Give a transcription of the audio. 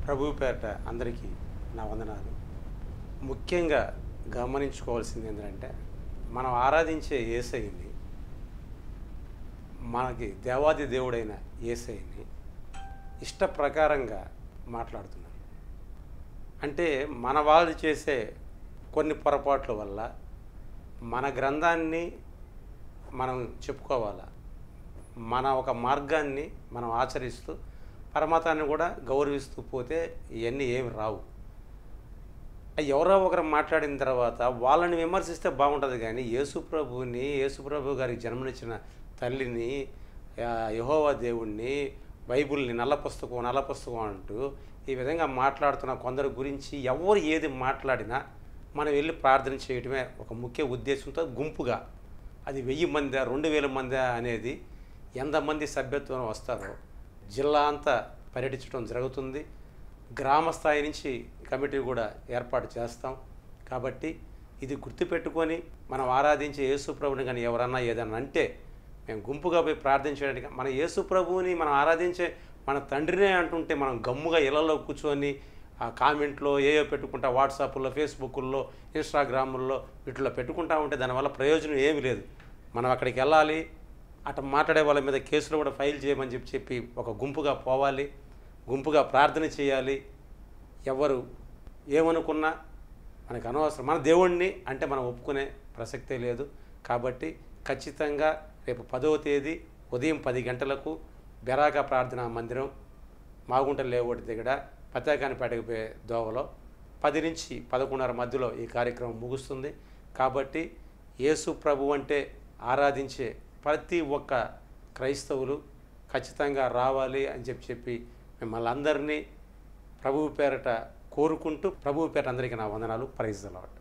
ప్రభువు పేరట అందరికీ నా వందనాలు. ముఖ్యంగా గమనించుకోవాల్సింది ఏంటంటే, మనం ఆరాధించే యేసయ్యని, మనకి దేవాది దేవుడైన యేసయ్యని ఇష్ట ప్రకారంగా మాట్లాడుతున్నారు. అంటే మన వాళ్ళు చేసే కొన్ని పొరపాట్ల వల్ల మన గ్రంథాన్ని మనం చెప్పుకోవాలా, మన ఒక మార్గాన్ని మనం ఆచరిస్తూ పరమతాన్ని కూడా గౌరవిస్తూ పోతే ఇవన్నీ ఏమి రావు. ఎవరో ఒకరు మాట్లాడిన తర్వాత వాళ్ళని విమర్శిస్తే బాగుంటుంది, కానీ యేసుప్రభు గారికి జన్మనిచ్చిన తల్లిని, యెహోవా దేవుణ్ణి, బైబిల్ని నల్ల పుస్తకం అంటూ ఈ విధంగా మాట్లాడుతున్న కొందరి గురించి ఎవరు ఏది మాట్లాడినా మనం వెళ్ళి ప్రార్థన చేయటమే ఒక ముఖ్య ఉద్దేశంతో గుంపుగా, అది 1000 మందా 2000 మందా అనేది ఎంతమంది సభ్యత్వం వస్తారో జిల్లా అంతా పర్యటించడం జరుగుతుంది. గ్రామ స్థాయి నుంచి కమిటీ కూడా ఏర్పాటు చేస్తాం. కాబట్టి ఇది గుర్తుపెట్టుకొని మనం ఆరాధించే యేసుప్రభుని కానీ ఎవరన్నా ఏదన్నా అంటే మేము గుంపుగా పోయి ప్రార్థించడానికి, మన యేసుప్రభుని మనం ఆరాధించే మన తండ్రినే అంటుంటే మనం గమ్ముగా ఇళ్లలో కూర్చొని ఆ కామెంట్లో ఏయో పెట్టుకుంటా, వాట్సాప్లో, ఫేస్బుక్లో, ఇన్స్టాగ్రాముల్లో వీటిలో పెట్టుకుంటా ఉంటే దానివల్ల ప్రయోజనం ఏమీ లేదు. మనం అక్కడికి వెళ్ళాలి, అటు మాట్లాడే వాళ్ళ మీద కేసులు కూడా ఫైల్ చేయమని చెప్పి ఒక గుంపుగా పోవాలి, గుంపుగా ప్రార్థన చేయాలి. ఎవరు ఏమనుకున్నా మనకు అనవసరం. మన దేవుణ్ణి అంటే మనం ఒప్పుకునే ప్రసక్తే లేదు. కాబట్టి ఖచ్చితంగా రేపు 10వ తేదీ ఉదయం 10 గంటలకు బెరాక ప్రార్థనా మందిరం, మాగుంట లేఅవుట్ దగ్గర పతాకానిపేటకు పోయే దోవలో 10 నుంచి 11:30 మధ్యలో ఈ కార్యక్రమం ముగుస్తుంది. కాబట్టి యేసు ప్రభు అంటే ఆరాధించే ప్రతి ఒక్క క్రైస్తవులు ఖచ్చితంగా రావాలి అని చెప్పి మిమ్మల్ని అందరినీ ప్రభువు పేరట కోరుకుంటూ, ప్రభువు పేరట అందరికీ నా వందనాలు. Praise the lord.